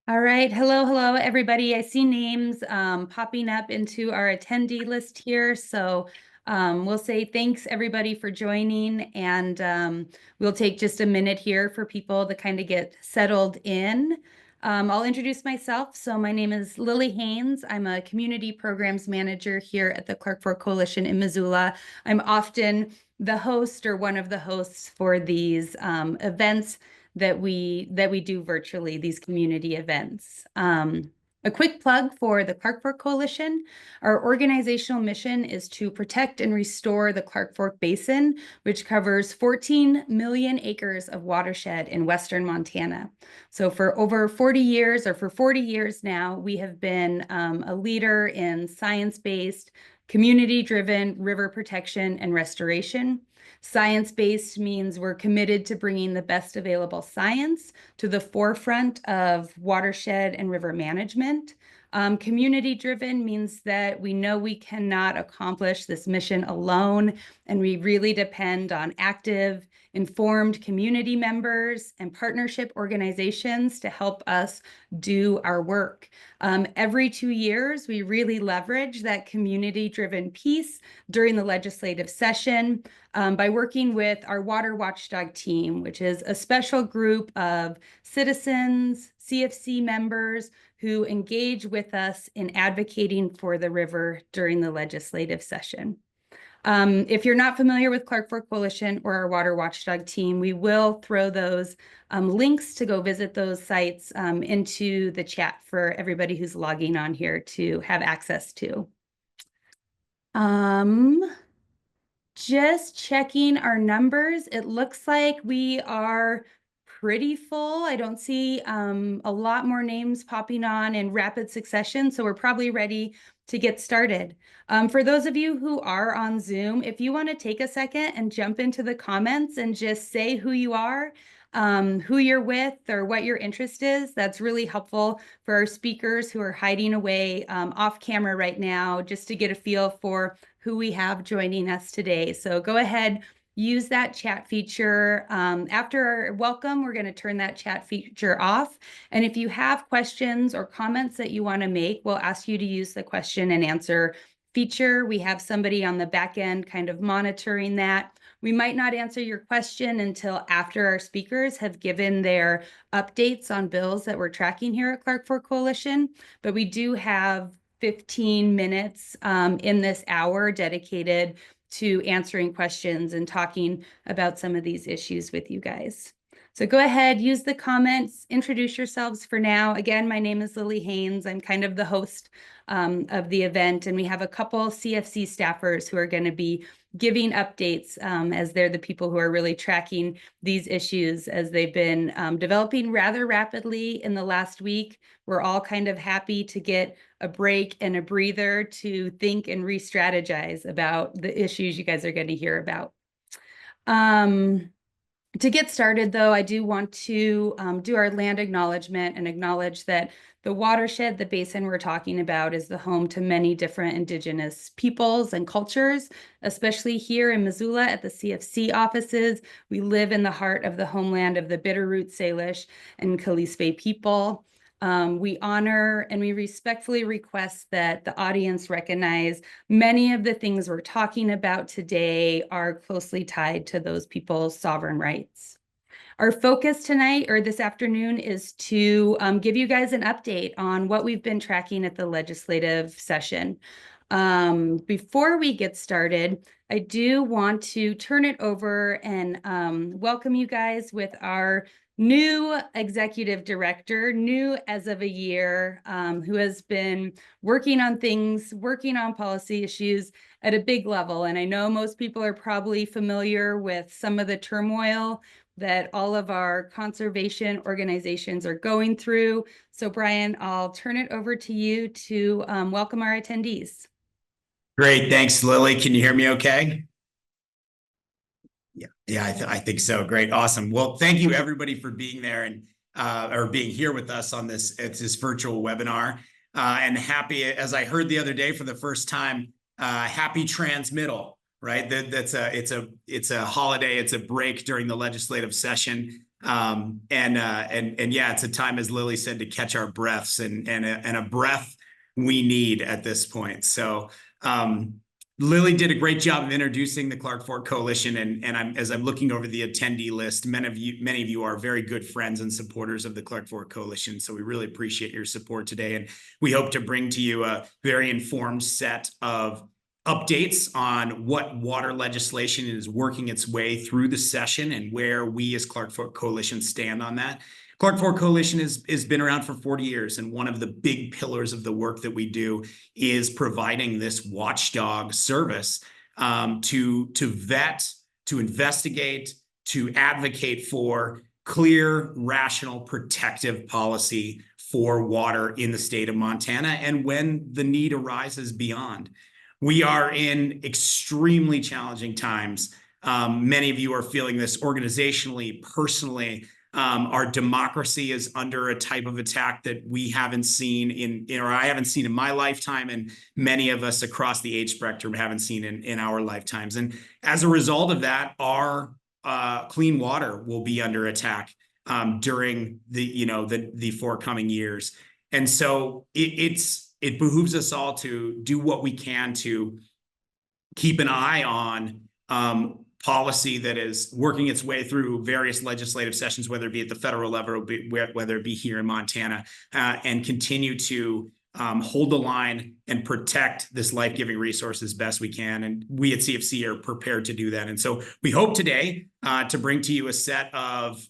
All right. Hello, everybody. I see names popping up into our attendee list here. So we'll say thanks, everybody, for joining. And we'll take just a minute here for people to kind of get settled in. I'll introduce myself. So my name is Lily Haynes. I'm a community programs manager here at the Clark Fork Coalition in Missoula. I'm often the host or one of the hosts for these events that we do virtually, these community events. A quick plug for the Clark Fork Coalition. Our organizational mission is to protect and restore the Clark Fork Basin, which covers 14 million acres of watershed in western Montana. So for over 40 years, or for 40 years now, we have been a leader in science-based, community-driven river protection and restoration. Science-based means we're committed to bringing the best available science to the forefront of watershed and river management. Community-driven means that we know we cannot accomplish this mission alone, and we really depend on active, informed community members and partnership organizations to help us do our work. Every 2 years, we really leverage that community-driven piece during the legislative session by working with our Water Watchdog team, which is a special group of citizens, CFC members who engage with us in advocating for the river during the legislative session. If you're not familiar with Clark Fork Coalition or our Water Watchdog team, we will throw those links to go visit those sites into the chat for everybody who's logging on here to have access to. Just checking our numbers. It looks like we are pretty full. I don't see a lot more names popping on in rapid succession, so we're probably ready to get started. For those of you who are on Zoom, if you want to take a second and jump into the comments and just say who you are, who you're with, or what your interest is, that's really helpful for our speakers who are hiding away off camera right now, just to get a feel for who we have joining us today. So go ahead, use that chat feature. After our welcome, we're going to turn that chat feature off. And if you have questions or comments that you want to make, we'll ask you to use the question and answer feature. We have somebody on the back end kind of monitoring that. We might not answer your question until after our speakers have given their updates on bills that we're tracking here at Clark Fork Coalition, but we do have 15 minutes in this hour dedicated to answering questions and talking about some of these issues with you guys. So go ahead, use the comments, introduce yourselves for now. Again, my name is Lily Haynes. I'm kind of the host of the event, and we have a couple CFC staffers who are going to be giving updates as they're the people who are really tracking these issues as they've been developing rather rapidly in the last week. We're all kind of happy to get a break and a breather to think and re-strategize about the issues you guys are going to hear about. To get started, though, I do want to do our land acknowledgement and acknowledge that the watershed, the basin we're talking about, is the home to many different Indigenous peoples and cultures, especially here in Missoula at the CFC offices. We live in the heart of the homeland of the Bitterroot Salish and Kalispel people. We honor and we respectfully request that the audience recognize many of the things we're talking about today are closely tied to those people's sovereign rights. Our focus tonight or this afternoon is to give you guys an update on what we've been tracking at the legislative session. Before we get started, I do want to turn it over and welcome you guys with our new executive director, new as of a year, who has been working on things, working on policy issues at a big level. And I know most people are probably familiar with some of the turmoil that all of our conservation organizations are going through. So Brian, I'll turn it over to you to welcome our attendees. Great. Thanks, Lily. Can you hear me okay? Yeah, I think so. Great. Awesome. Well, thank you everybody for being there and or being here with us on this virtual webinar. And happy, as I heard the other day for the first time, happy transmittal, right? It's a holiday, it's a break during the legislative session. And yeah, it's a time, as Lily said, to catch our breaths, and a breath we need at this point. So Lily did a great job of introducing the Clark Fork Coalition, and as I'm looking over the attendee list, many of you are very good friends and supporters of the Clark Fork Coalition. So we really appreciate your support today, and we hope to bring to you a very informed set of updates on what water legislation is working its way through the session and where we as Clark Fork Coalition stand on that. Clark Fork Coalition has been around for 40 years, and one of the big pillars of the work that we do is providing this watchdog service to vet, to investigate, to advocate for clear, rational, protective policy for water in the state of Montana, and when the need arises beyond. We are in extremely challenging times. Many of you are feeling this organizationally, personally. Our democracy is under a type of attack that we haven't seen or I haven't seen in my lifetime, and many of us across the age spectrum haven't seen in our lifetimes. And as a result of that, our clean water will be under attack during the forthcoming years. And so it behooves us all to do what we can to keep an eye on policy that is working its way through various legislative sessions, whether it be at the federal level or whether it be here in Montana, and continue to hold the line and protect this life-giving resource as best we can. And we at CFC are prepared to do that. And so we hope today to bring to you a set of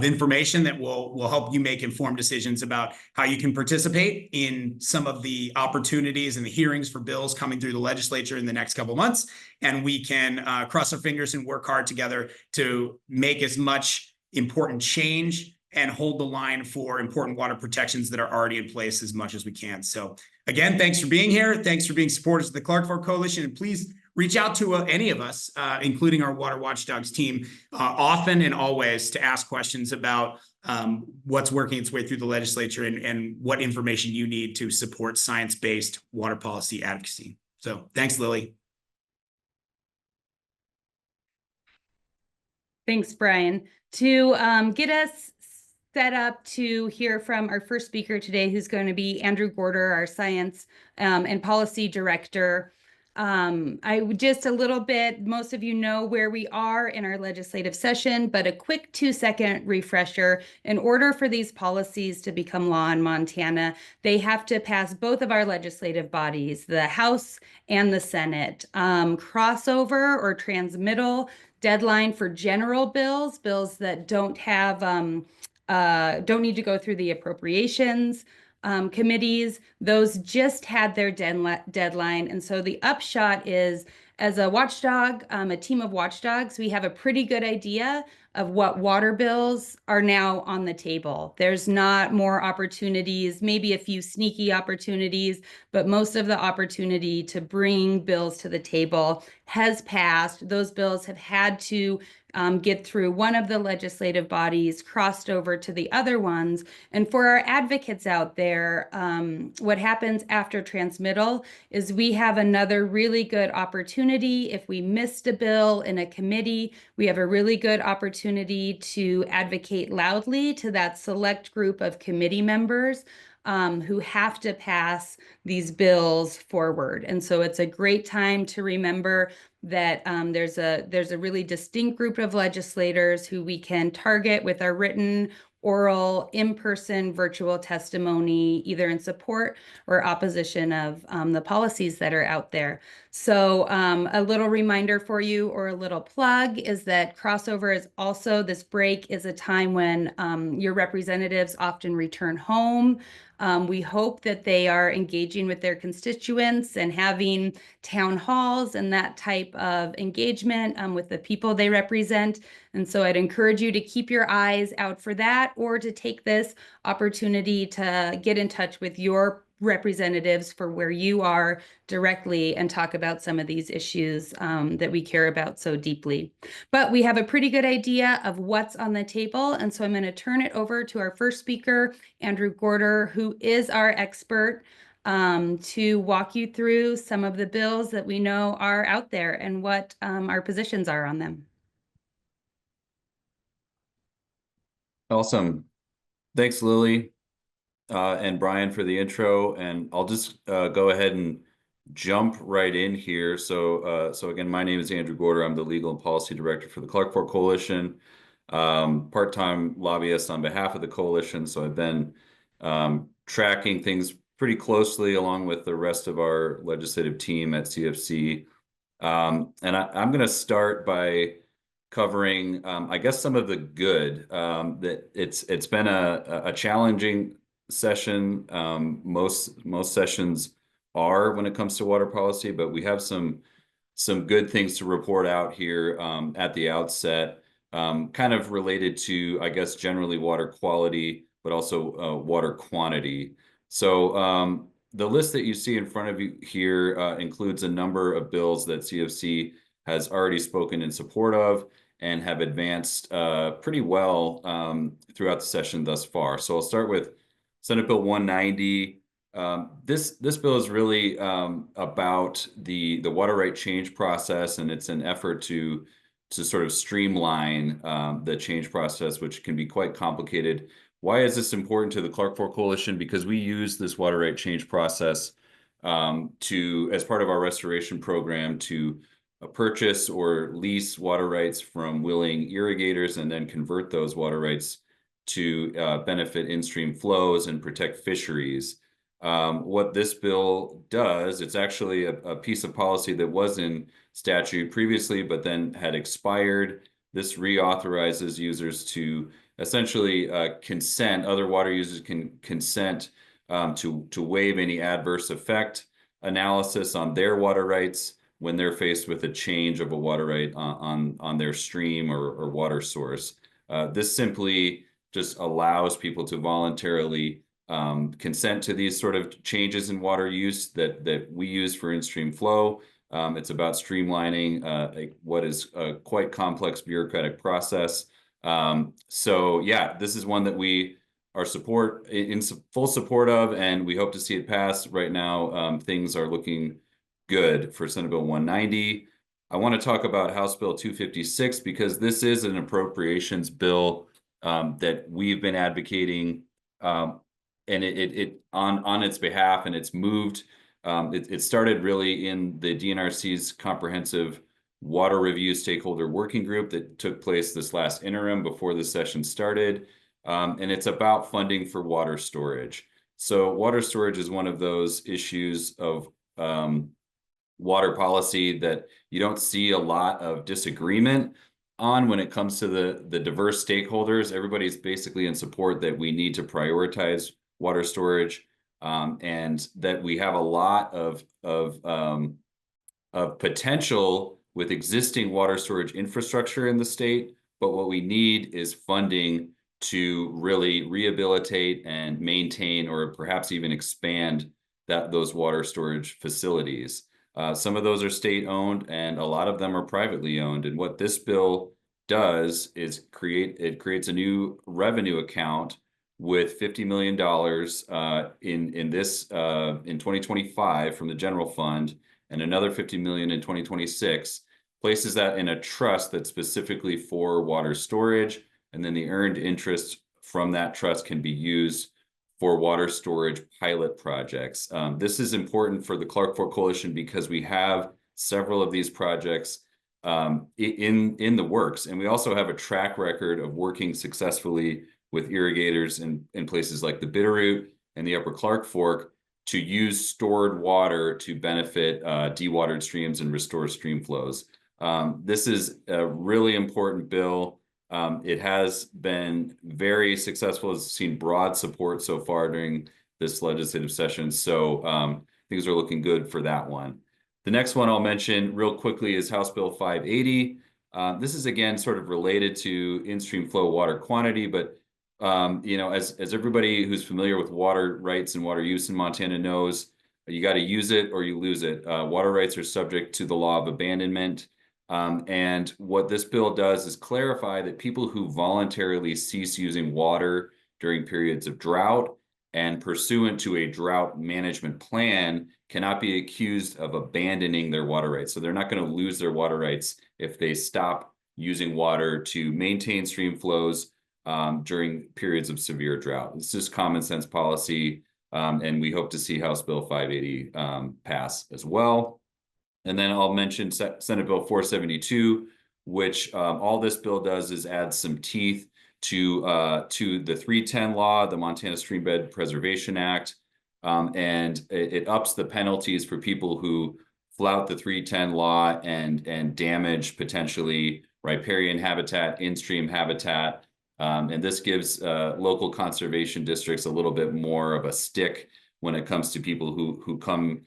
information that will help you make informed decisions about how you can participate in some of the opportunities and the hearings for bills coming through the legislature in the next couple of months. And we can cross our fingers and work hard together to make as much important change and hold the line for important water protections that are already in place as much as we can. So again, thanks for being here. Thanks for being supporters of the Clark Fork Coalition. And please reach out to any of us, including our Water Watchdogs team, often and always, to ask questions about what's working its way through the legislature and what information you need to support science-based water policy advocacy. So thanks, Lily. Thanks, Brian. To get us set up to hear from our first speaker today, who's going to be Andrew Gorder, our Science and Policy Director. I would just a little bit, most of you know where we are in our legislative session, but a quick 2-second refresher. In order for these policies to become law in Montana, they have to pass both of our legislative bodies, the House and the Senate. Crossover or transmittal deadline for general bills that don't have don't need to go through the appropriations committees. Those just had their deadline. And so the upshot is, as a watchdog, a team of watchdogs, we have a pretty good idea of what water bills are now on the table. There's not more opportunities, maybe a few sneaky opportunities, but most of the opportunity to bring bills to the table has passed. Those bills have had to get through one of the legislative bodies, crossed over to the other ones. And for our advocates out there, what happens after transmittal is we have another really good opportunity. If we missed a bill in a committee, we have a really good opportunity to advocate loudly to that select group of committee members who have to pass these bills forward. And so it's a great time to remember that there's a really distinct group of legislators who we can target with our written, oral, in-person, virtual testimony, either in support or opposition of the policies that are out there. So a little reminder for you, or a little plug, is that crossover is also, this break is a time when your representatives often return home. We hope that they are engaging with their constituents and having town halls and that type of engagement with the people they represent. And so I'd encourage you to keep your eyes out for that, or to take this opportunity to get in touch with your representatives for where you are directly and talk about some of these issues that we care about so deeply. But we have a pretty good idea of what's on the table. And so I'm going to turn it over to our first speaker, Andrew Gorder, who is our expert, to walk you through some of the bills that we know are out there and what our positions are on them. Awesome. Thanks, Lily, and Brian for the intro. And I'll just go ahead and jump right in here. So again, my name is Andrew Gorder. I'm the Legal and Policy Director for the Clark Fork Coalition, part-time lobbyist on behalf of the coalition. So I've been tracking things pretty closely along with the rest of our legislative team at CFC. And I'm going to start by covering, I guess, some of the good. That it's been a challenging session. Most sessions are when it comes to water policy, but we have some good things to report out here at the outset, kind of related to, I guess, generally water quality, but also water quantity. So the list that you see in front of you here includes a number of bills that CFC has already spoken in support of and have advanced pretty well throughout the session thus far. So I'll start with Senate Bill 190. This bill is really about the water right change process, and it's an effort to sort of streamline the change process, which can be quite complicated. Why is this important to the Clark Fork Coalition? Because we use this water right change process as part of our restoration program to purchase or lease water rights from willing irrigators and then convert those water rights to benefit in-stream flows and protect fisheries. What this bill does, it's actually a piece of policy that was in statute previously, but then had expired. This reauthorizes users to essentially consent, other water users can consent to waive any adverse effect analysis on their water rights when they're faced with a change of a water right on their stream or water source. This simply just allows people to voluntarily consent to these sort of changes in water use that we use for in-stream flow. It's about streamlining what is a quite complex bureaucratic process. So yeah, this is one that we are in full support of, and we hope to see it pass. Right now, things are looking good for Senate Bill 190. I want to talk about House Bill 256 because this is an appropriations bill that we've been advocating, and it on its behalf, and it's moved. It started really in the DNRC's comprehensive water review stakeholder working group that took place this last interim before the session started. And it's about funding for water storage. So water storage is one of those issues of water policy that you don't see a lot of disagreement on when it comes to the diverse stakeholders. Everybody's basically in support that we need to prioritize water storage, and that we have a lot of potential with existing water storage infrastructure in the state, but what we need is funding to really rehabilitate and maintain, or perhaps even expand those water storage facilities. Some of those are state-owned, and a lot of them are privately owned. And what this bill does is it creates a new revenue account with $50 million in 2025 from the general fund, and another $50 million in 2026, places that in a trust that's specifically for water storage, and then the earned interest from that trust can be used for water storage pilot projects. This is important for the Clark Fork Coalition because we have several of these projects in the works, and we also have a track record of working successfully with irrigators in places like the Bitterroot and the Upper Clark Fork to use stored water to benefit dewatered streams and restore stream flows. This is a really important bill. It has been very successful. It's seen broad support so far during this legislative session. So things are looking good for that one. The next one I'll mention real quickly is House Bill 580. This is, again, sort of related to in-stream flow water quantity, but as everybody who's familiar with water rights and water use in Montana knows, you got to use it or you lose it. Water rights are subject to the law of abandonment. And what this bill does is clarify that people who voluntarily cease using water during periods of drought and pursuant to a drought management plan cannot be accused of abandoning their water rights. So they're not going to lose their water rights if they stop using water to maintain stream flows during periods of severe drought. It's just common sense policy, and we hope to see House Bill 580 pass as well. And then I'll mention Senate Bill 472, which all this bill does is add some teeth to the 310 law, the Montana Streambed Preservation Act, and it ups the penalties for people who flout the 310 law and damage potentially riparian habitat, in-stream habitat. And this gives local conservation districts a little bit more of a stick when it comes to people who come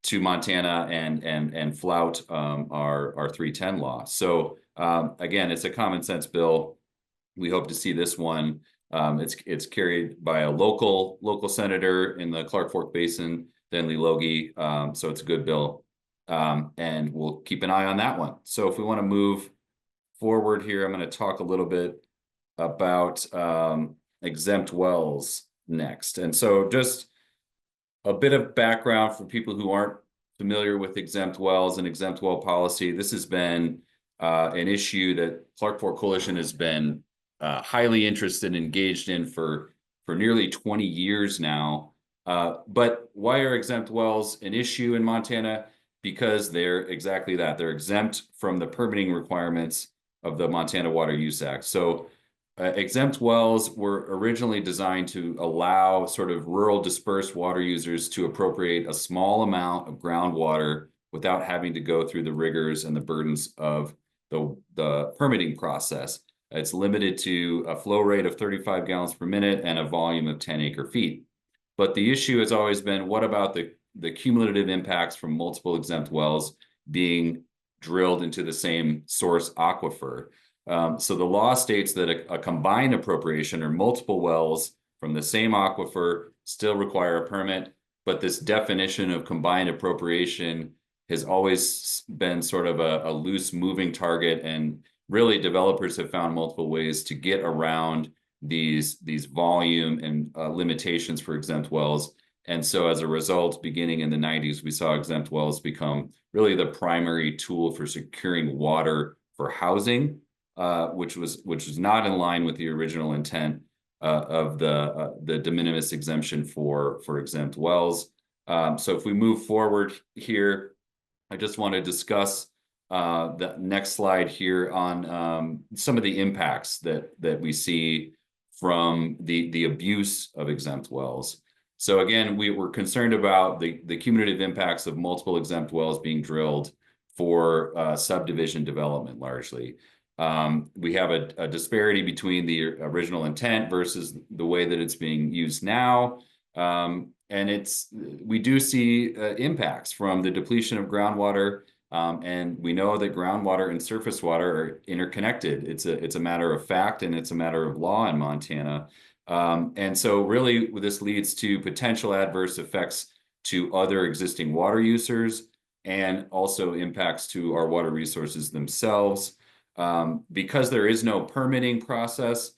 to Montana and flout our 310 law. So again, it's a common sense bill. We hope to see this one. It's carried by a local senator in the Clark Fork Basin, Denley Logie. So it's a good bill, and we'll keep an eye on that one. So if we want to move forward here, I'm going to talk a little bit about exempt wells next. And so just a bit of background for people who aren't familiar with exempt wells and exempt well policy. This has been an issue that Clark Fork Coalition has been highly interested and engaged in for nearly 20 years now. But why are exempt wells an issue in Montana? Because they're exactly that. They're exempt from the permitting requirements of the Montana Water Use Act. So exempt wells were originally designed to allow sort of rural dispersed water users to appropriate a small amount of groundwater without having to go through the rigors and the burdens of the permitting process. It's limited to a flow rate of 35 gallons per minute and a volume of 10 acre-feet. But the issue has always been, what about the cumulative impacts from multiple exempt wells being drilled into the same source aquifer? So the law states that a combined appropriation or multiple wells from the same aquifer still require a permit, but this definition of combined appropriation has always been sort of a loose moving target, and really developers have found multiple ways to get around these volume and limitations for exempt wells. And so as a result, beginning in the 90s, we saw exempt wells become really the primary tool for securing water for housing, which was not in line with the original intent of the de minimis exemption for exempt wells. So if we move forward here, I just want to discuss the next slide here on some of the impacts that we see from the abuse of exempt wells. So again, we were concerned about the cumulative impacts of multiple exempt wells being drilled for subdivision development largely. We have a disparity between the original intent versus the way that it's being used now. And we do see impacts from the depletion of groundwater, and we know that groundwater and surface water are interconnected. It's a matter of fact, and it's a matter of law in Montana. And so really this leads to potential adverse effects to other existing water users, and also impacts to our water resources themselves. Because there is no permitting process,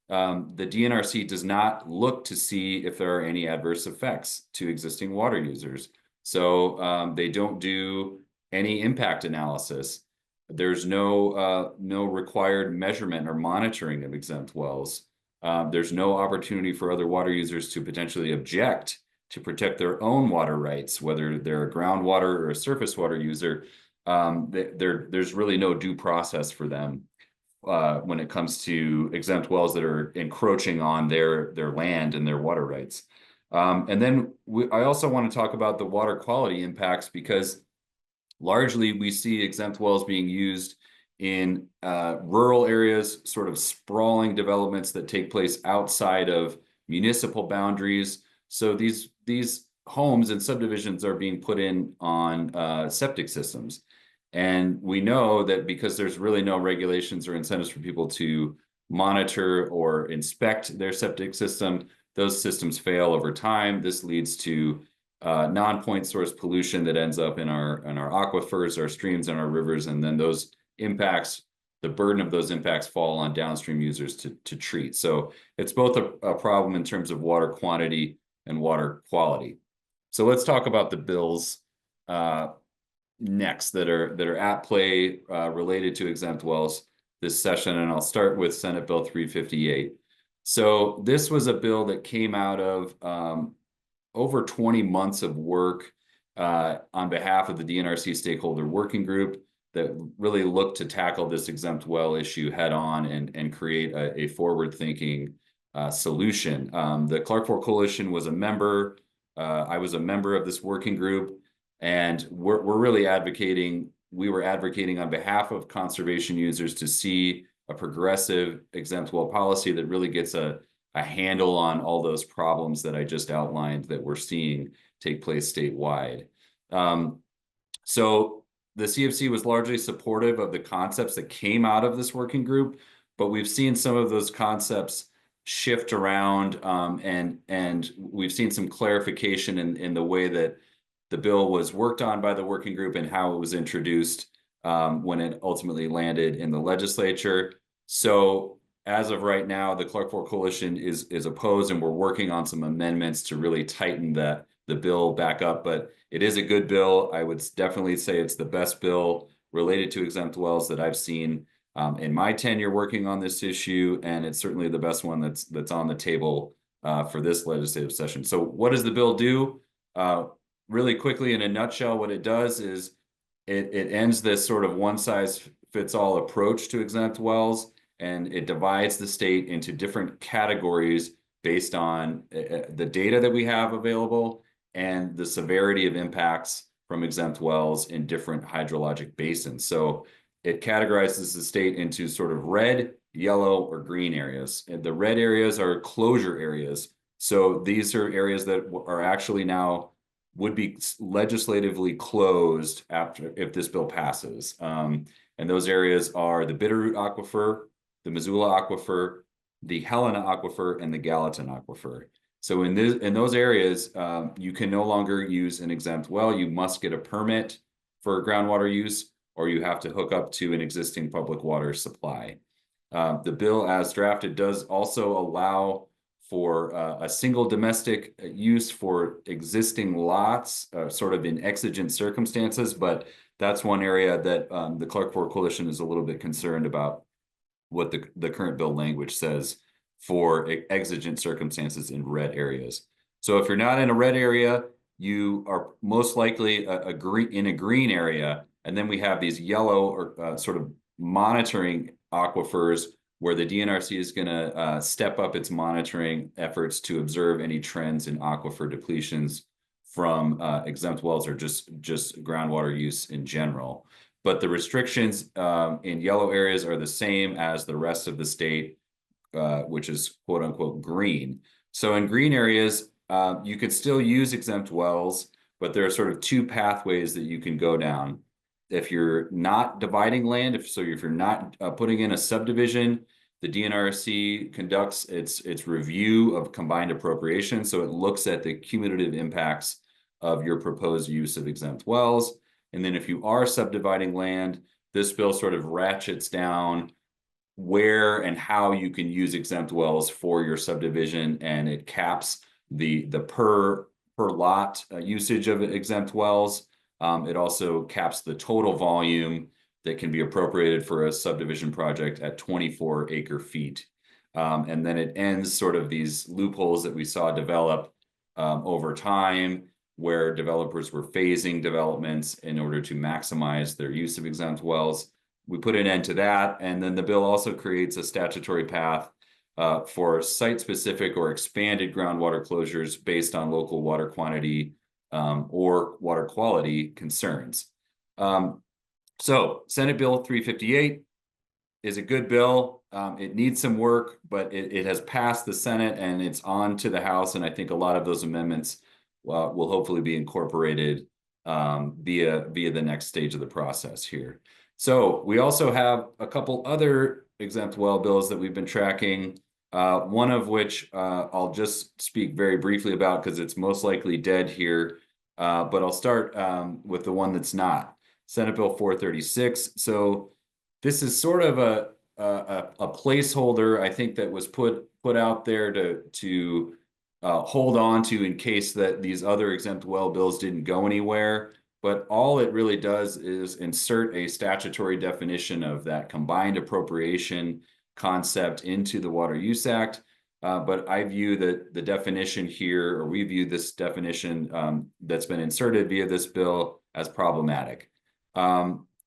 the DNRC does not look to see if there are any adverse effects to existing water users. So they don't do any impact analysis. There's no required measurement or monitoring of exempt wells. There's no opportunity for other water users to potentially object to protect their own water rights, whether they're a groundwater or a surface water user. There's really no due process for them when it comes to exempt wells that are encroaching on their land and their water rights. And then I also want to talk about the water quality impacts, because largely we see exempt wells being used in rural areas, sort of sprawling developments that take place outside of municipal boundaries. So these homes and subdivisions are being put in on septic systems. And we know that because there's really no regulations or incentives for people to monitor or inspect their septic system, those systems fail over time. This leads to non-point source pollution that ends up in our aquifers, our streams, and our rivers. And then those impacts, the burden of those impacts fall on downstream users to treat. So it's both a problem in terms of water quantity and water quality. So let's talk about the bills next that are at play related to exempt wells this session. And I'll start with Senate Bill 358. So this was a bill that came out of over 20 months of work on behalf of the DNRC Stakeholder Working Group that really looked to tackle this exempt well issue head on and create a forward-thinking solution. The Clark Fork Coalition was a member. I was a member of this working group, and we're really advocating. We were advocating on behalf of conservation users to see a progressive exempt well policy that really gets a handle on all those problems that I just outlined that we're seeing take place statewide. So the CFC was largely supportive of the concepts that came out of this working group, but we've seen some of those concepts shift around, and we've seen some clarification in the way that the bill was worked on by the working group and how it was introduced when it ultimately landed in the legislature. So as of right now, the Clark Fork Coalition is opposed, and we're working on some amendments to really tighten the bill back up. But it is a good bill. I would definitely say it's the best bill related to exempt wells that I've seen in my tenure working on this issue, and it's certainly the best one that's on the table for this legislative session. So what does the bill do? Really quickly, in a nutshell, what it does is it ends this sort of one-size-fits-all approach to exempt wells, and it divides the state into different categories based on the data that we have available and the severity of impacts from exempt wells in different hydrologic basins. So it categorizes the state into sort of red, yellow, or green areas. And the red areas are closure areas. So these are areas that are actually now would be legislatively closed if this bill passes. And those areas are the Bitterroot Aquifer, the Missoula Aquifer, the Helena Aquifer, and the Gallatin Aquifer. So in those areas, you can no longer use an exempt well. You must get a permit for groundwater use, or you have to hook up to an existing public water supply. The bill as drafted does also allow for a single domestic use for existing lots, sort of in exigent circumstances, but that's one area that the Clark Fork Coalition is a little bit concerned about what the current bill language says for exigent circumstances in red areas. So if you're not in a red area, you are most likely in a green area, and then we have these yellow or sort of monitoring aquifers where the DNRC is going to step up its monitoring efforts to observe any trends in aquifer depletions from exempt wells or just groundwater use in general. But the restrictions in yellow areas are the same as the rest of the state, which is quote unquote green. So in green areas, you could still use exempt wells, but there are sort of two pathways that you can go down. If you're not dividing land, if you're not putting in a subdivision, the DNRC conducts its review of combined appropriation. So it looks at the cumulative impacts of your proposed use of exempt wells. And then if you are subdividing land, this bill sort of ratchets down where and how you can use exempt wells for your subdivision, and it caps the per lot usage of exempt wells. It also caps the total volume that can be appropriated for a subdivision project at 24 acre feet. And then it ends sort of these loopholes that we saw develop over time, where developers were phasing developments in order to maximize their use of exempt wells. We put an end to that. And then the bill also creates a statutory path for site-specific or expanded groundwater closures based on local water quantity or water quality concerns. So Senate Bill 358 is a good bill. It needs some work, but it has passed the Senate and it's on to the House. And I think a lot of those amendments will hopefully be incorporated via the next stage of the process here. So we also have a couple other exempt well bills that we've been tracking, one of which I'll just speak very briefly about because it's most likely dead here, but I'll start with the one that's not. Senate Bill 436. So this is sort of a placeholder, I think, that was put out there to hold on to in case that these other exempt well bills didn't go anywhere. But all it really does is insert a statutory definition of that combined appropriation concept into the Water Use Act. But I view the definition here, or we view this definition that's been inserted via this bill as problematic.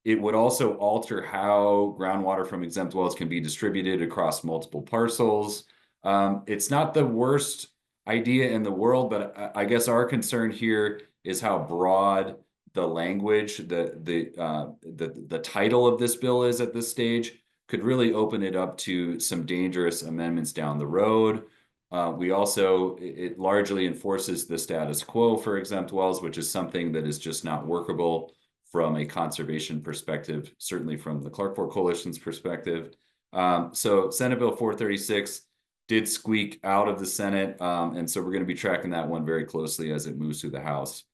It would also alter how groundwater from exempt wells can be distributed across multiple parcels. It's not the worst idea in the world, but I guess our concern here is how broad the language, the title of this bill is at this stage, could really open it up to some dangerous amendments down the road. It largely enforces the status quo for exempt wells, which is something that is just not workable from a conservation perspective, certainly from the Clark Fork Coalition's perspective. So Senate Bill 436 did squeak out of the Senate, and so we're going to be tracking that one very closely as it moves through the House.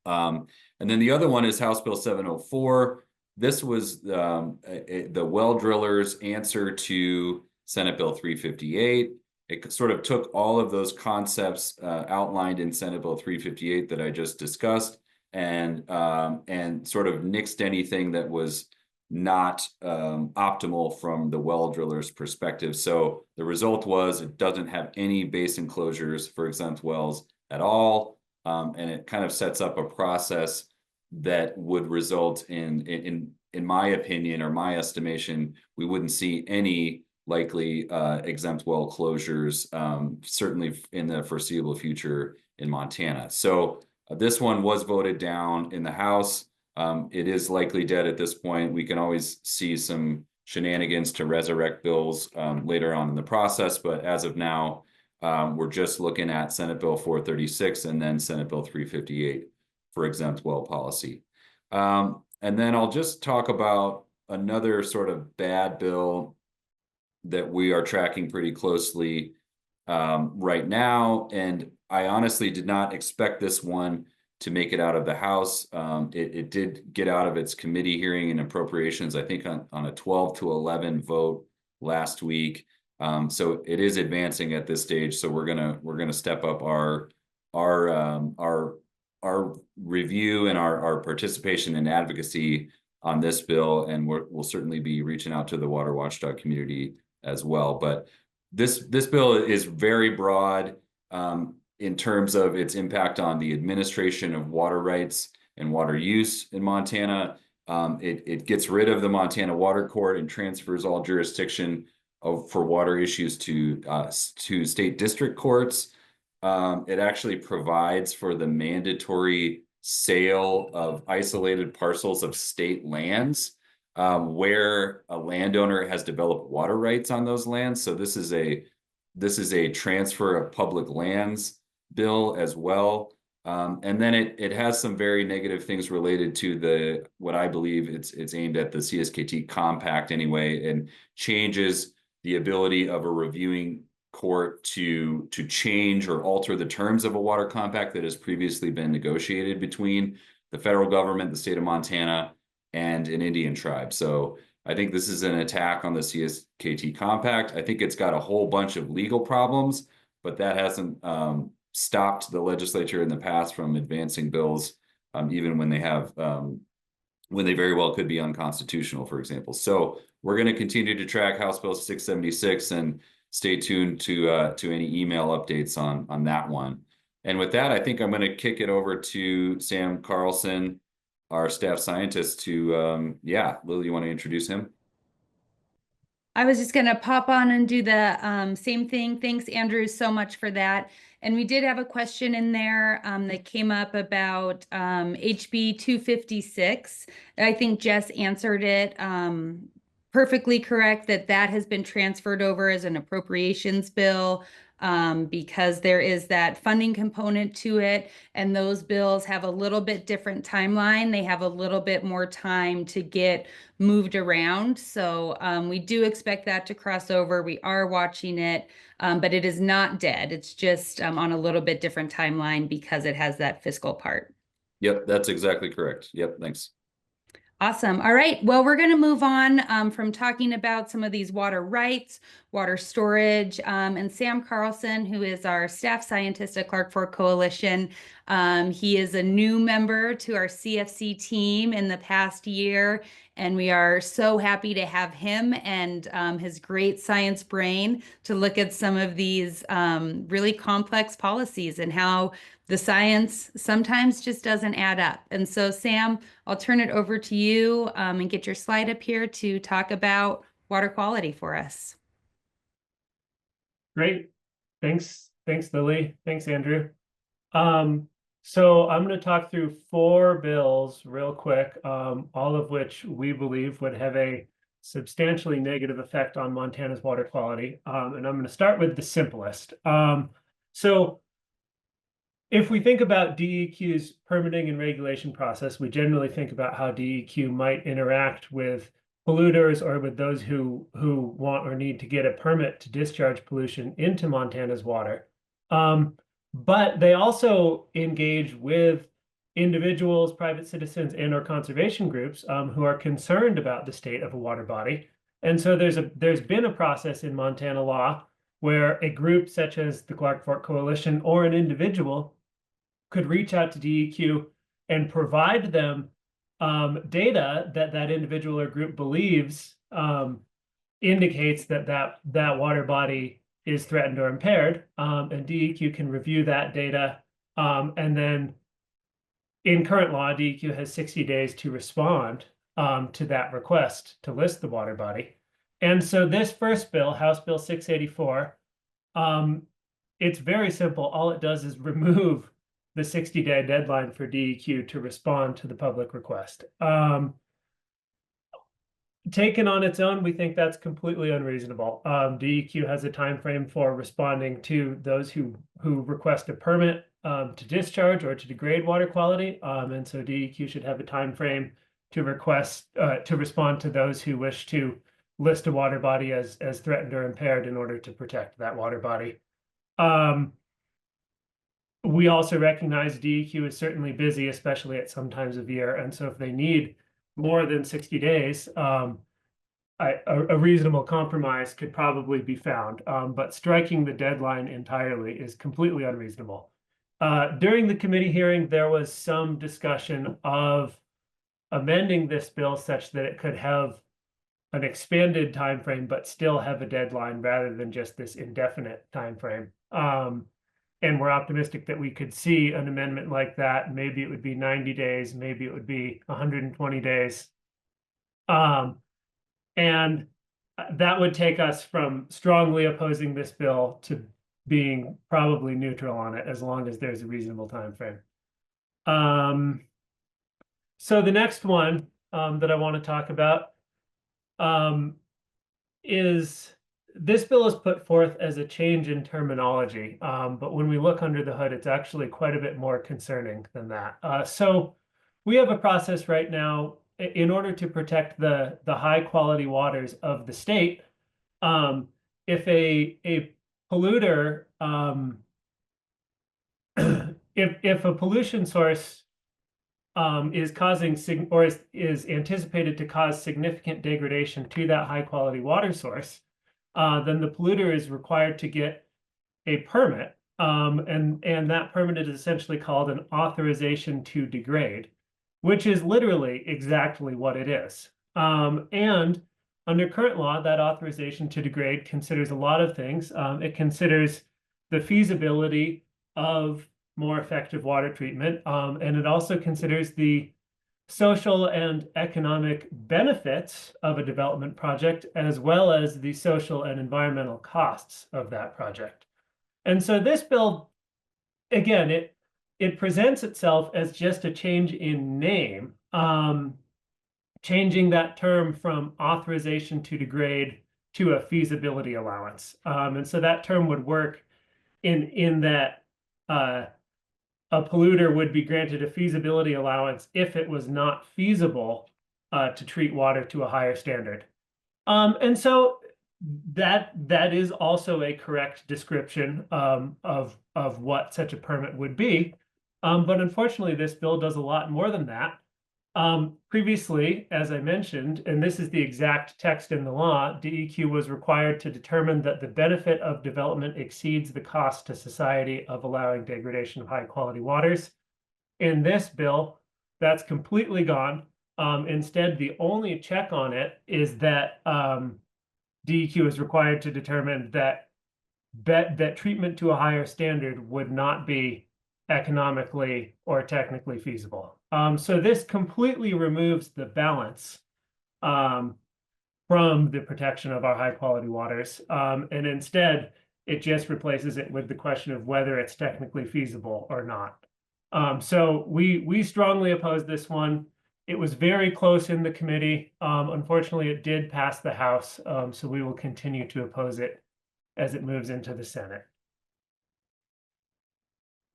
And then the other one is House Bill 704. This was the well drillers' answer to Senate Bill 358. It sort of took all of those concepts outlined in Senate Bill 358 that I just discussed and sort of nixed anything that was not optimal from the well drillers' perspective. So the result was it doesn't have any basin closures for exempt wells at all. And it kind of sets up a process that would result in my opinion or my estimation, we wouldn't see any likely exempt well closures, certainly in the foreseeable future in Montana. So this one was voted down in the House. It is likely dead at this point. We can always see some shenanigans to resurrect bills later on in the process, but as of now, we're just looking at Senate Bill 436 and then Senate Bill 358 for exempt well policy. And then I'll just talk about another sort of bad bill that we are tracking pretty closely right now. And I honestly did not expect this one to make it out of the House. It did get out of its committee hearing and appropriations, I think on a 12-11 vote last week. So it is advancing at this stage. So we're gonna step up our review and our participation and advocacy on this bill, and we'll certainly be reaching out to the water watchdog community as well. But this bill is very broad in terms of its impact on the administration of water rights and water use in Montana. It gets rid of the Montana Water Court and transfers all jurisdiction for water issues to state district courts. It actually provides for the mandatory sale of isolated parcels of state lands where a landowner has developed water rights on those lands. So this is a transfer of public lands bill as well. And then it has some very negative things related to what I believe it's aimed at the CSKT compact anyway, and changes the ability of a reviewing court to change or alter the terms of a water compact that has previously been negotiated between the federal government, the state of Montana, and an Indian tribe. So I think this is an attack on the CSKT compact. I think it's got a whole bunch of legal problems, but that hasn't stopped the legislature in the past from advancing bills, even when they very well could be unconstitutional, for example. So we're going to continue to track House Bill 676 and stay tuned to any email updates on that one. And with that, I think I'm going to kick it over to Sam Carlson, our staff scientist, to Lily, you want to introduce him? I was just going to pop on and do the same thing. Thanks, Andrew, so much for that. And we did have a question in there that came up about HB 256. I think Jess answered it perfectly correct, that has been transferred over as an appropriations bill because there is that funding component to it. And those bills have a little bit different timeline. They have a little bit more time to get moved around. So we do expect that to cross over. We are watching it, but it is not dead. It's just on a little bit different timeline because it has that fiscal part. Yep, that's exactly correct. Yep, thanks. Awesome. All right. Well, we're going to move on from talking about some of these water rights, water storage, and Sam Carlson, who is our staff scientist at Clark Fork Coalition. He is a new member to our CFC team in the past year, and we are so happy to have him and his great science brain to look at some of these really complex policies and how the science sometimes just doesn't add up. And so, Sam, I'll turn it over to you and get your slide up here to talk about water quality for us. Great. Thanks, Lily. Thanks, Andrew. So I'm going to talk through 4 bills real quick, all of which we believe would have a substantially negative effect on Montana's water quality. And I'm going to start with the simplest. So if we think about DEQ's permitting and regulation process, we generally think about how DEQ might interact with polluters or with those who want or need to get a permit to discharge pollution into Montana's water. But they also engage with individuals, private citizens, and or conservation groups who are concerned about the state of a water body. And so there's been a process in Montana law where a group such as the Clark Fork Coalition or an individual could reach out to DEQ and provide them data that individual or group believes indicates that water body is threatened or impaired, and DEQ can review that data. And then in current law, DEQ has 60 days to respond to that request to list the water body. And so this first bill, House Bill 684, it's very simple. All it does is remove the 60-day deadline for DEQ to respond to the public request. Taken on its own, we think that's completely unreasonable. DEQ has a time frame for responding to those who request a permit to discharge or to degrade water quality, and so DEQ should have a time frame to respond to those who wish to list a water body as threatened or impaired in order to protect that water body. We also recognize DEQ is certainly busy, especially at some times of year, and so if they need more than 60 days, a reasonable compromise could probably be found, but striking the deadline entirely is completely unreasonable. During the committee hearing, there was some discussion of amending this bill such that it could have an expanded time frame, but still have a deadline rather than just this indefinite time frame. And we're optimistic that we could see an amendment like that. Maybe it would be 90 days, maybe it would be 120 days. And that would take us from strongly opposing this bill to being probably neutral on it, as long as there's a reasonable time frame. So the next one that I want to talk about is this bill is put forth as a change in terminology, but when we look under the hood, it's actually quite a bit more concerning than that. So we have a process right now in order to protect the high quality waters of the state. If a polluter, if a pollution source is causing or is anticipated to cause significant degradation to that high quality water source, then the polluter is required to get a permit, and that permit is essentially called an authorization to degrade, which is literally exactly what it is. And under current law, that authorization to degrade considers a lot of things. It considers the feasibility of more effective water treatment, and it also considers the social and economic benefits of a development project, as well as the social and environmental costs of that project. And so this bill, again, it presents itself as just a change in name, changing that term from authorization to degrade to a feasibility allowance. And so that term would work in that a polluter would be granted a feasibility allowance if it was not feasible to treat water to a higher standard. And so that is also a correct description of what such a permit would be. But unfortunately, this bill does a lot more than that. Previously, as I mentioned, and this is the exact text in the law, DEQ was required to determine that the benefit of development exceeds the cost to society of allowing degradation of high quality waters. In this bill, that's completely gone. Instead, the only check on it is that DEQ is required to determine that treatment to a higher standard would not be economically or technically feasible. So this completely removes the balance from the protection of our high quality waters. And instead, it just replaces it with the question of whether it's technically feasible or not. So we strongly oppose this one. It was very close in the committee. Unfortunately, it did pass the House, so we will continue to oppose it as it moves into the Senate.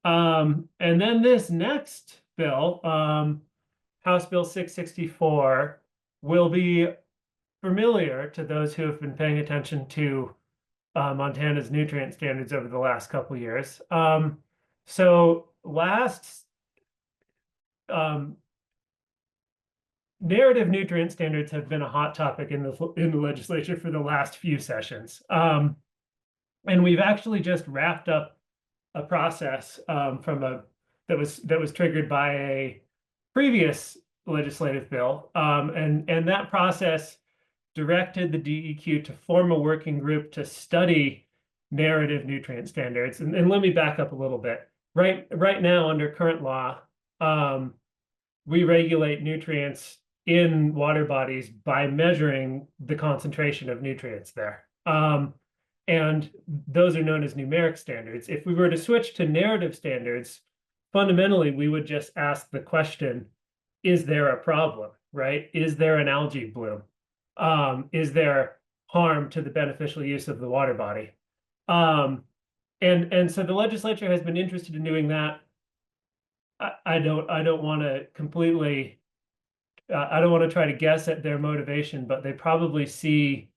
And then this next bill, House Bill 664, will be familiar to those who have been paying attention to Montana's nutrient standards over the last couple of years. So narrative nutrient standards have been a hot topic in the legislature for the last few sessions. And we've actually just wrapped up a process that was triggered by a previous legislative bill. And that process directed the DEQ to form a working group to study narrative nutrient standards. And let me back up a little bit. Right now, under current law, we regulate nutrients in water bodies by measuring the concentration of nutrients there. And those are known as numeric standards. If we were to switch to narrative standards, fundamentally, we would just ask the question, is there a problem, right? Is there an algae bloom? Is there harm to the beneficial use of the water body? And so the legislature has been interested in doing that. I don't want to completely, I don't want to try to guess at their motivation, but they probably see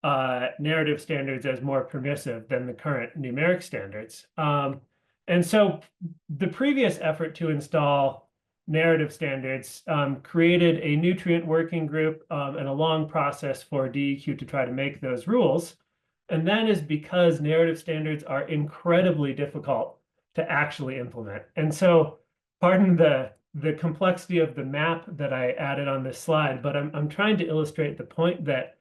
narrative standards as more permissive than the current numeric standards. And so the previous effort to install narrative standards created a nutrient working group and a long process for DEQ to try to make those rules. And that is because narrative standards are incredibly difficult to actually implement. And so, pardon the complexity of the map that I added on this slide, but I'm trying to illustrate the point that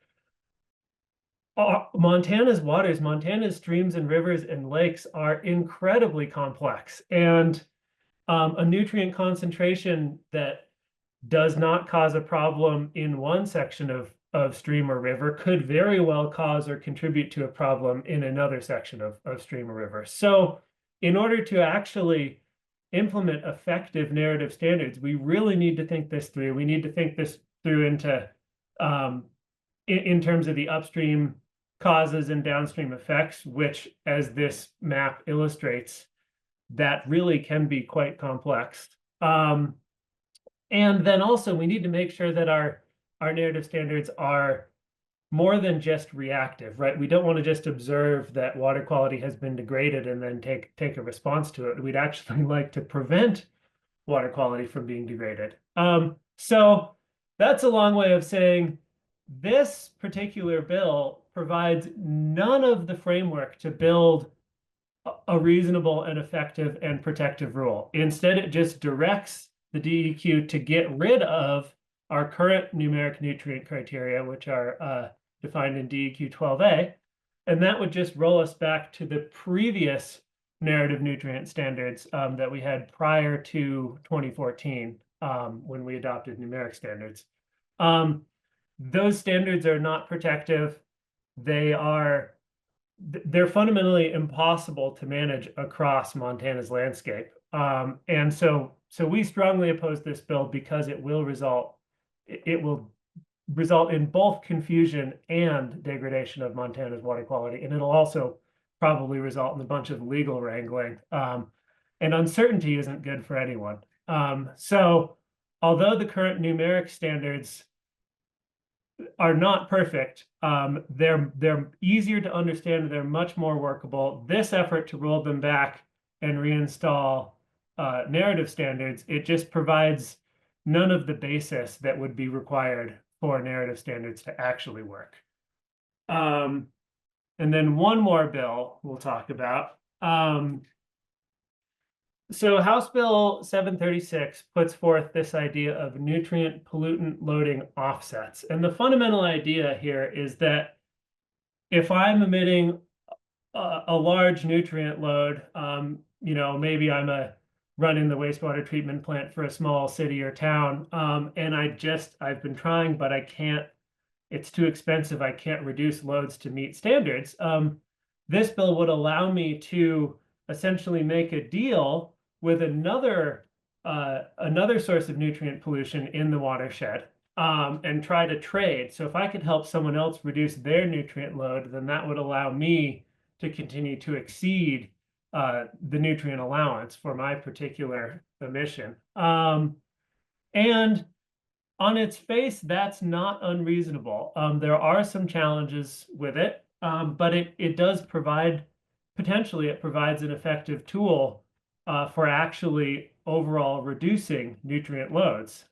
Montana's waters, Montana's streams and rivers and lakes are incredibly complex. And a nutrient concentration that does not cause a problem in one section of stream or river could very well cause or contribute to a problem in another section of stream or river. So in order to actually implement effective narrative standards, we really need to think this through. We need to think this through into in terms of the upstream causes and downstream effects, which, as this map illustrates, that really can be quite complex. And then also we need to make sure that our narrative standards are more than just reactive, right? We don't want to just observe that water quality has been degraded and then take a response to it. We'd actually like to prevent water quality from being degraded. So that's a long way of saying this particular bill provides none of the framework to build a reasonable and effective and protective rule. Instead, it just directs the DEQ to get rid of our current numeric nutrient criteria, which are defined in DEQ 12A, and that would just roll us back to the previous narrative nutrient standards that we had prior to 2014 when we adopted numeric standards. Those standards are not protective. They're fundamentally impossible to manage across Montana's landscape. And so we strongly oppose this bill because it will result in both confusion and degradation of Montana's water quality. And it'll also probably result in a bunch of legal wrangling. And uncertainty isn't good for anyone. So although the current numeric standards are not perfect, they're easier to understand, they're much more workable. This effort to roll them back and reinstall narrative standards, it just provides none of the basis that would be required for narrative standards to actually work. And then one more bill we'll talk about. So House Bill 736 puts forth this idea of nutrient pollutant loading offsets. And the fundamental idea here is that if I'm emitting a large nutrient load, you know, maybe I'm running the wastewater treatment plant for a small city or town, and I've been trying, but I can't, it's too expensive. I can't reduce loads to meet standards. This bill would allow me to essentially make a deal with another source of nutrient pollution in the watershed, and try to trade. So if I could help someone else reduce their nutrient load, then that would allow me to continue to exceed the nutrient allowance for my particular emission. And on its face, that's not unreasonable. There are some challenges with it, but it does provide, potentially it provides an effective tool for actually overall reducing nutrient loads.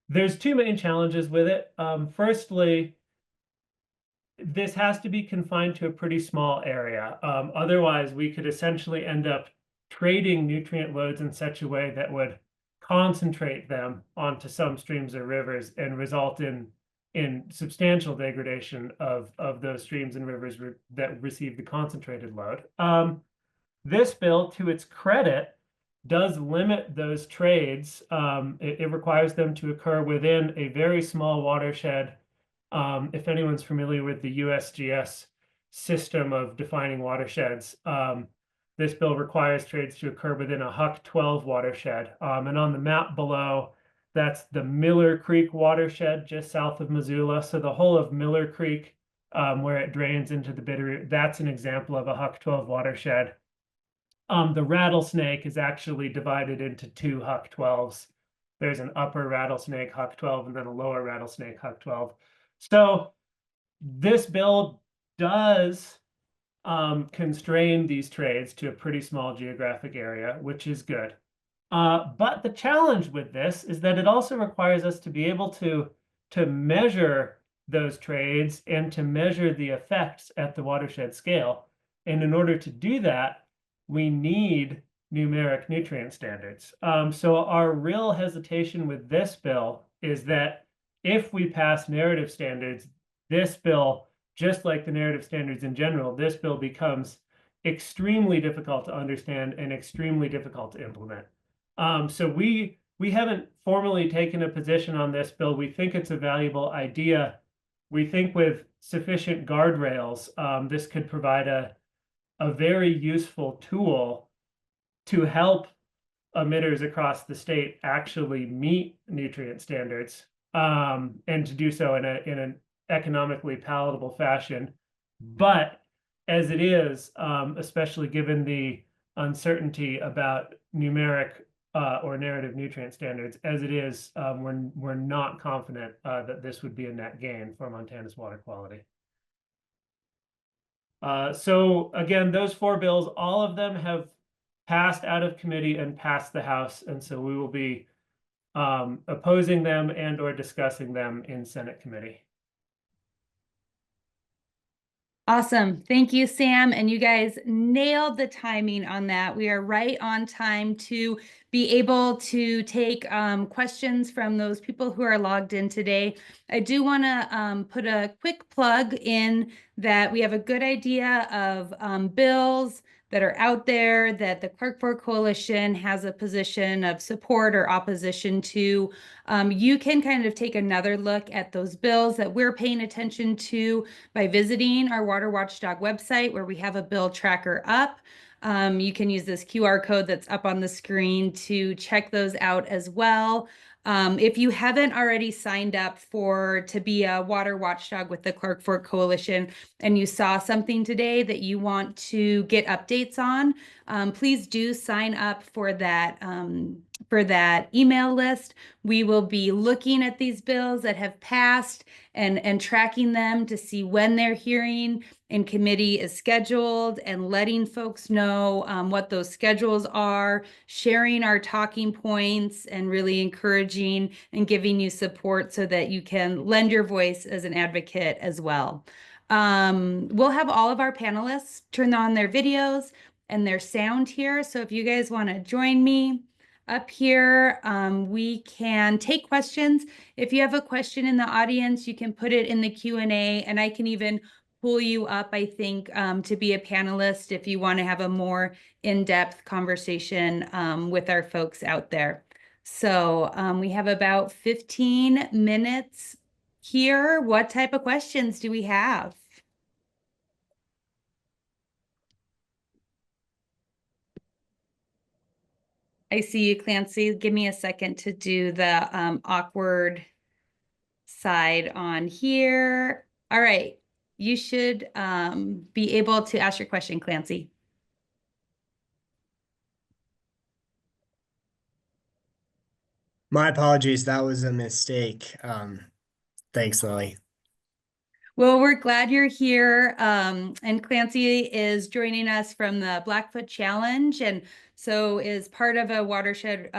There's two main challenges with it. Firstly, this has to be confined to a pretty small area. Otherwise, we could essentially end up trading nutrient loads in such a way that would concentrate them onto some streams or rivers and result in substantial degradation of those streams and rivers that receive the concentrated load. This bill, to its credit, does limit those trades. It requires them to occur within a very small watershed. If anyone's familiar with the USGS system of defining watersheds, this bill requires trades to occur within a Huck 12 watershed. And on the map below, that's the Miller Creek watershed just south of Missoula. So the whole of Miller Creek, where it drains into the Bitterroot, that's an example of a Huck 12 watershed. The Rattlesnake is actually divided into two Huck 12s. There's an upper Rattlesnake Huck 12 and then a lower Rattlesnake Huck 12. So this bill does constrain these trades to a pretty small geographic area, which is good. But the challenge with this is that it also requires us to be able to measure those trades and to measure the effects at the watershed scale. And in order to do that, we need numeric nutrient standards. So our real hesitation with this bill is that if we pass narrative standards, this bill, just like the narrative standards in general, this bill becomes extremely difficult to understand and extremely difficult to implement. So we haven't formally taken a position on this bill. We think it's a valuable idea. We think with sufficient guardrails, this could provide a very useful tool to help emitters across the state actually meet nutrient standards, and to do so in an economically palatable fashion. But as it is, especially given the uncertainty about numeric or narrative nutrient standards, as it is, we're not confident that this would be a net gain for Montana's water quality. So again, those four bills, all of them have passed out of committee and passed the House, and so we will be opposing them and or discussing them in Senate committee. Awesome. Thank you, Sam. And you guys nailed the timing on that. We are right on time to be able to take questions from those people who are logged in today. I do want to put a quick plug in that we have a good idea of bills that are out there that the Clark Fork Coalition has a position of support or opposition to. You can kind of take another look at those bills that we're paying attention to by visiting our Water Watchdog website, where we have a bill tracker up. You can use this QR code that's up on the screen to check those out as well. If you haven't already signed up to be a water watchdog with the Clark Fork Coalition and you saw something today that you want to get updates on, please do sign up for that email list. We will be looking at these bills that have passed and tracking them to see when their hearing in committee is scheduled and letting folks know what those schedules are, sharing our talking points, and really encouraging and giving you support so that you can lend your voice as an advocate as well. We'll have all of our panelists turn on their videos and there's sound here. So if you guys want to join me up here, we can take questions. If you have a question in the audience, you can put it in the Q&A, and I can even pull you up, I think, to be a panelist if you want to have a more in-depth conversation with our folks out there. So we have about 15 minutes here. What type of questions do we have? I see you, Clancy. Give me a second to do the awkward side on here. All right. You should be able to ask your question, Clancy. My apologies. That was a mistake. Thanks, Lily. Well, we're glad you're here. And Clancy is joining us from the Blackfoot Challenge, and so is part of a watershed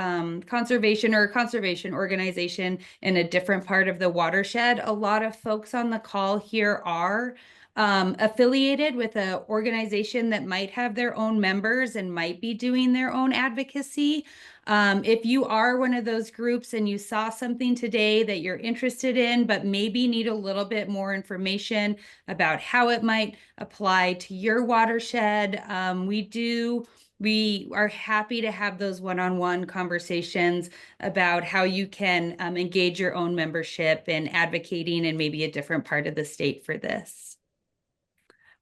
conservation organization in a different part of the watershed. A lot of folks on the call here are affiliated with an organization that might have their own members and might be doing their own advocacy. If you are one of those groups and you saw something today that you're interested in, but maybe need a little bit more information about how it might apply to your watershed, we are happy to have those one-on-one conversations about how you can engage your own membership in advocating in maybe a different part of the state for this.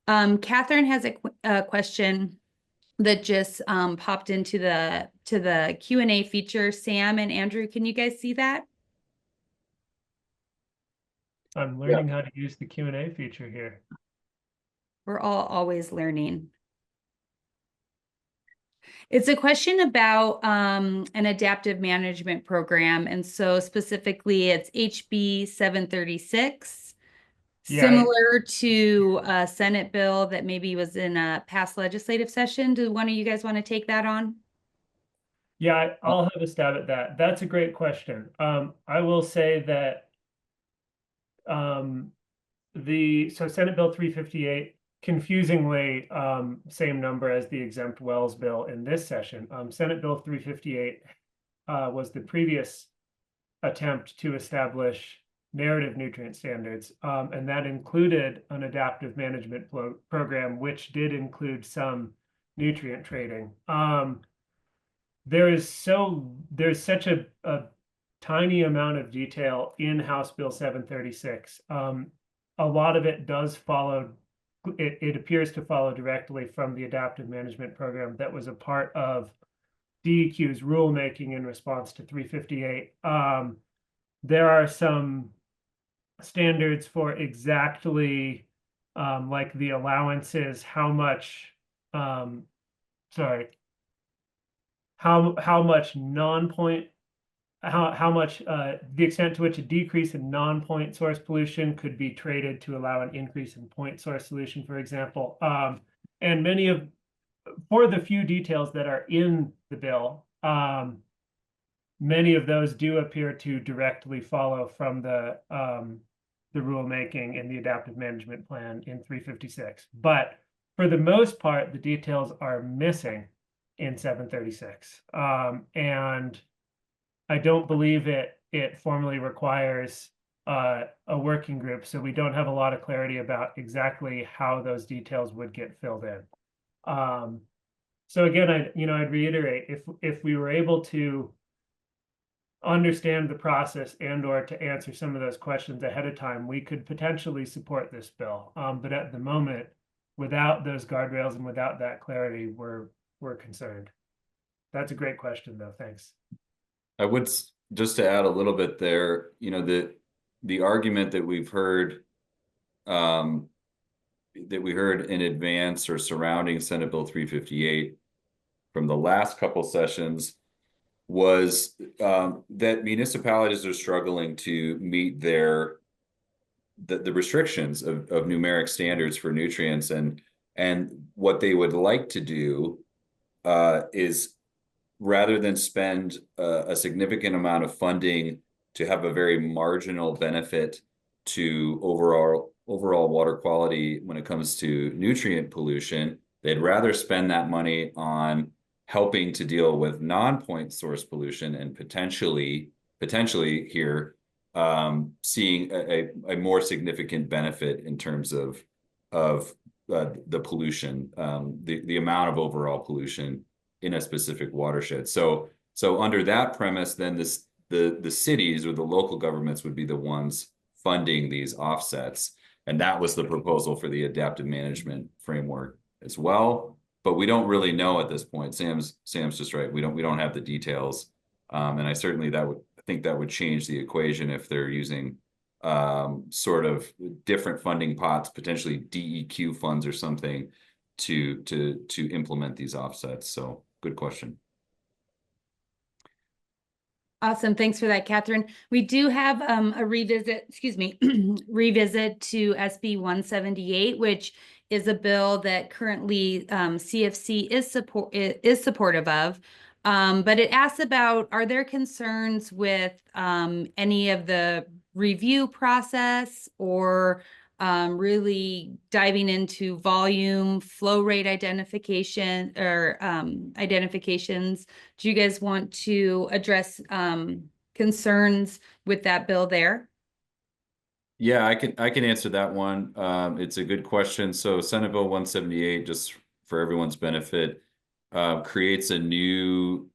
Catherine has a question that just popped into the Q&A feature. Sam and Andrew, can you guys see that? I'm learning how to use the Q&A feature here. We're all always learning. It's a question about an adaptive management program. And so specifically it's HB 736. Yeah, Similar to a Senate bill that maybe was in a past legislative session. Do one of you guys want to take that on? Yeah, I'll have a stab at that. That's a great question. I will say that so Senate Bill 358, confusingly same number as the exempt wells bill in this session. Senate Bill 358 was the previous attempt to establish narrative nutrient standards, and that included an adaptive management program, which did include some nutrient trading. There's such a tiny amount of detail in House Bill 736. A lot of it does follow, it appears to follow directly from the adaptive management program that was a part of DEQ's rulemaking in response to 358. There are some standards for exactly like the allowances, how much non-point, how much the extent to which a decrease in non-point source pollution could be traded to allow an increase in point source solution, for example. And for the few details that are in the bill, many of those do appear to directly follow from the rulemaking in the adaptive management plan in 356. But for the most part, the details are missing in 736. And I don't believe it formally requires a working group, so we don't have a lot of clarity about exactly how those details would get filled in. So again, I'd reiterate, if we were able to understand the process and or to answer some of those questions ahead of time, we could potentially support this bill. But at the moment, without those guardrails and without that clarity, we're concerned. That's a great question, though. Thanks. I would just to add a little bit there, the argument that we've heard in advance or surrounding Senate Bill 358 from the last couple sessions was that municipalities are struggling to meet the restrictions of numeric standards for nutrients, and what they would like to do is, rather than spend a significant amount of funding to have a very marginal benefit to overall water quality when it comes to nutrient pollution, They'd rather spend that money on helping to deal with non-point source pollution and potentially here seeing a more significant benefit in terms of the pollution, the amount of overall pollution in a specific watershed. So under that premise, then the cities or the local governments would be the ones funding these offsets. And that was the proposal for the adaptive management framework as well. But we don't really know at this point. Sam's just right. We don't have the details. And I certainly think that would change the equation if they're using sort of different funding pots, potentially DEQ funds or something to implement these offsets. So good question. Awesome. Thanks for that, Catherine. We do have a revisit to SB 178, which is a bill that currently CFC is supportive of. But it asks about, are there concerns with any of the review process or really diving into volume, flow rate identification or identifications? Do you guys want to address concerns with that bill there? Yeah, I can answer that one. It's a good question. So Senate Bill 178, just for everyone's benefit, creates a new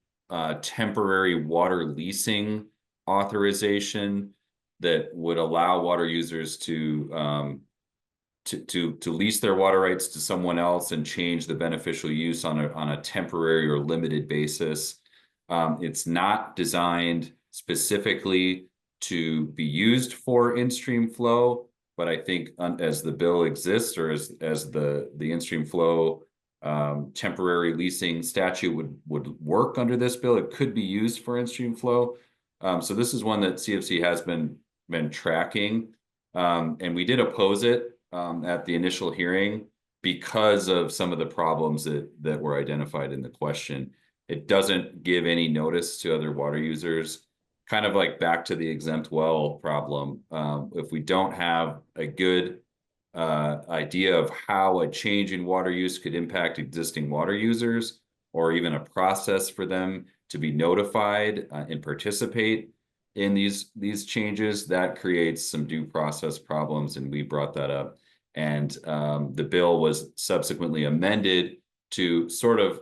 temporary water leasing authorization that would allow water users to lease their water rights to someone else and change the beneficial use on a temporary or limited basis. It's not designed specifically to be used for in-stream flow, but I think as the bill exists, or as the in-stream flow temporary leasing statute would work under this bill, it could be used for in-stream flow. So this is one that CFC has been tracking, and we did oppose it at the initial hearing because of some of the problems that were identified in the question. It doesn't give any notice to other water users, kind of like back to the exempt well problem. If we don't have a good idea of how a change in water use could impact existing water users, or even a process for them to be notified and participate in these changes, that creates some due process problems, and we brought that up. And the bill was subsequently amended to sort of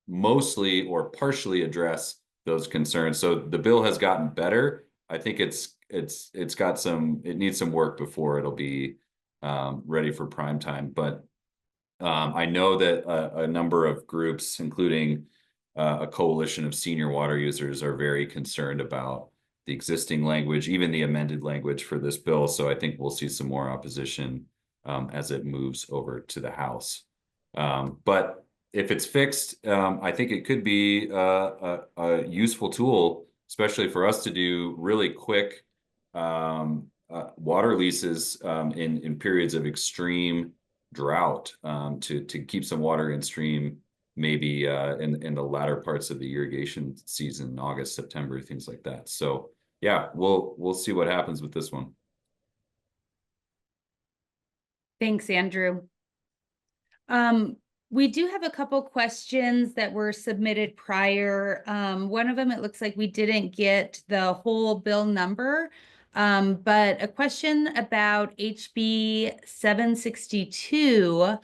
mostly or partially address those concerns. So the bill has gotten better. I think it needs some work before it'll be ready for prime time. But I know that a number of groups, including a coalition of senior water users, are very concerned about the existing language, even the amended language for this bill. So I think we'll see some more opposition as it moves over to the House. But if it's fixed, I think it could be a useful tool, especially for us to do really quick water leases in periods of extreme drought, to keep some water in stream, maybe in the latter parts of the irrigation season, August, September, things like that. So yeah, we'll see what happens with this one. Thanks, Andrew. We do have a couple questions that were submitted prior. One of them, it looks like we didn't get the whole bill number, but a question about HB 762.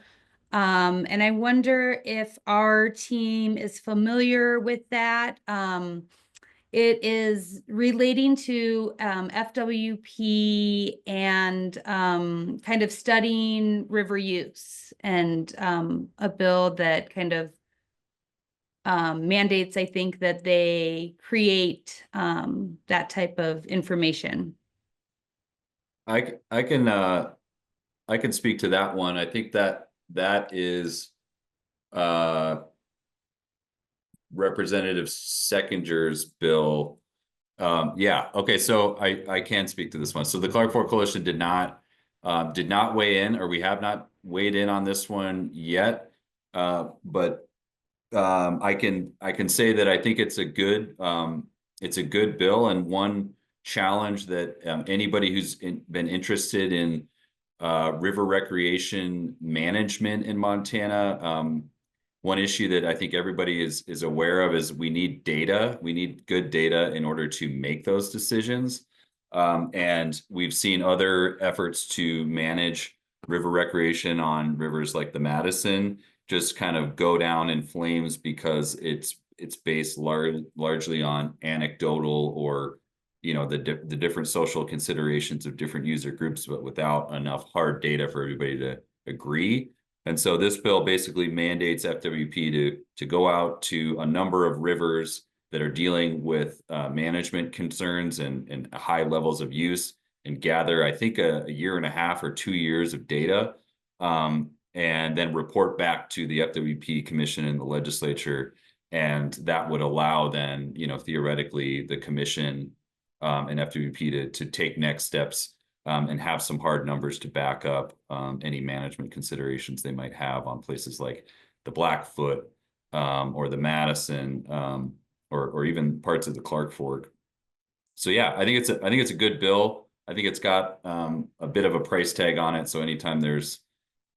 And I wonder if our team is familiar with that. It is relating to FWP and kind of studying river use, and a bill that kind of mandates, I think, that they create that type of information. I can speak to that one. I think that is Representative Seckinger's bill. Yeah, okay, so I can speak to this one. So the Clark Fork Coalition did not weigh in, or we have not weighed in on this one yet. But I can say that I think it's a good bill, and one challenge that anybody who's been interested in river recreation management in Montana. One issue that I think everybody is aware of is we need data. We need good data in order to make those decisions. And we've seen other efforts to manage river recreation on rivers like the Madison just kind of go down in flames because it's based largely on anecdotal or the different social considerations of different user groups, but without enough hard data for everybody to agree. And so this bill basically mandates FWP to go out to a number of rivers that are dealing with management concerns and high levels of use and gather, I think, a year and a half or 2 years of data, and then report back to the FWP Commission and the legislature. And that would allow then, theoretically, the commission and FWP to take next steps and have some hard numbers to back up any management considerations they might have on places like the Blackfoot or the Madison or even parts of the Clark Fork. So yeah, I think it's a good bill. I think it's got a bit of a price tag on it. So anytime there's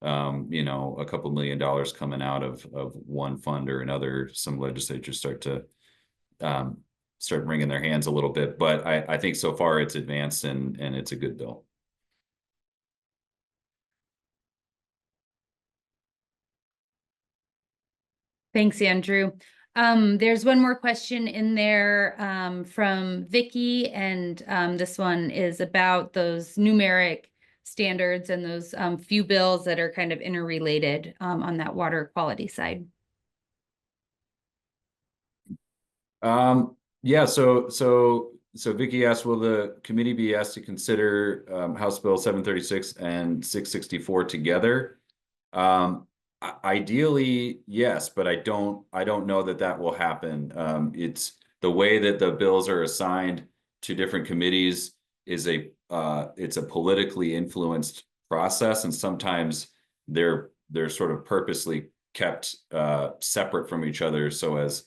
a couple $1 million coming out of one fund or another, some legislatures start wringing their hands a little bit. But I think so far it's advanced and it's a good bill. Thanks, Andrew. There's one more question in there from Vicky, and this one is about those numeric standards and those few bills that are kind of interrelated on that water quality side. Yeah, so Vicky asked, will the committee be asked to consider House Bill 736 and 664 together? Ideally, yes, but I don't know that will happen. It's the way that the bills are assigned to different committees is it's a politically influenced process, and sometimes they're sort of purposely kept separate from each other so as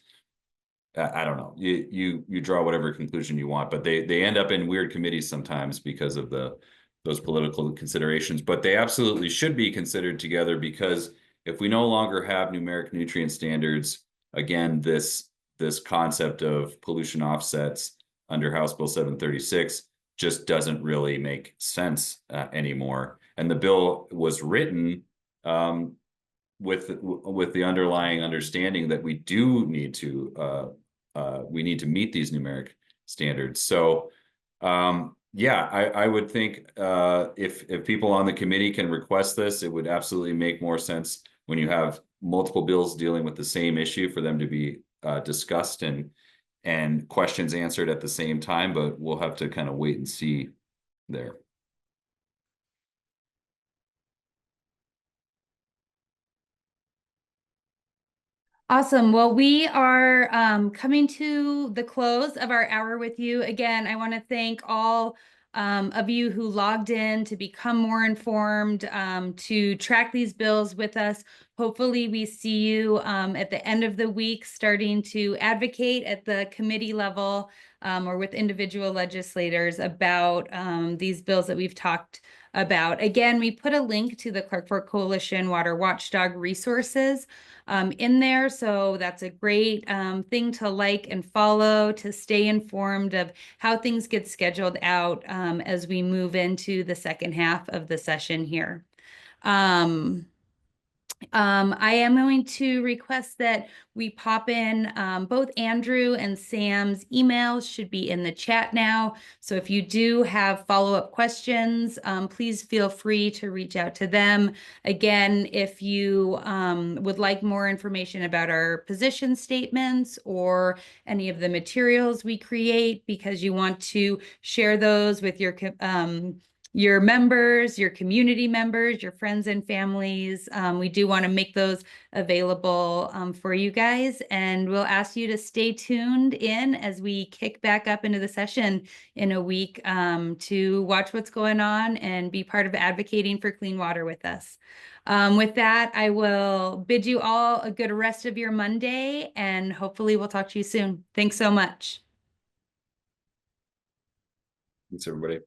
I don't know, you draw whatever conclusion you want, but they end up in weird committees sometimes because of those political considerations. But they absolutely should be considered together, because if we no longer have numeric nutrient standards, again, this concept of pollution offsets under House Bill 736 just doesn't really make sense anymore. And the bill was written with the underlying understanding that we do need to meet these numeric standards. So yeah, I would think if people on the committee can request this, it would absolutely make more sense when you have multiple bills dealing with the same issue for them to be discussed and questions answered at the same time, but we'll have to kind of wait and see there. Awesome. Well, we are coming to the close of our hour with you. Again, I want to thank all of you who logged in to become more informed, to track these bills with us. Hopefully we see you at the end of the week starting to advocate at the committee level or with individual legislators about these bills that we've talked about. Again, we put a link to the Clark Fork Coalition Water Watchdog resources in there. So that's a great thing to like and follow to stay informed of how things get scheduled out as we move into the second half of the session here. I am going to request that we pop in both Andrew and Sam's emails should be in the chat now. So if you do have follow-up questions, please feel free to reach out to them. Again, if you would like more information about our position statements or any of the materials we create because you want to share those with your members, your community members, your friends and families. We do want to make those available for you guys, and we'll ask you to stay tuned in as we kick back up into the session in a week to watch what's going on and be part of advocating for clean water with us. With that, I will bid you all a good rest of your Monday, and hopefully we'll talk to you soon. Thanks so much. Thanks, everybody.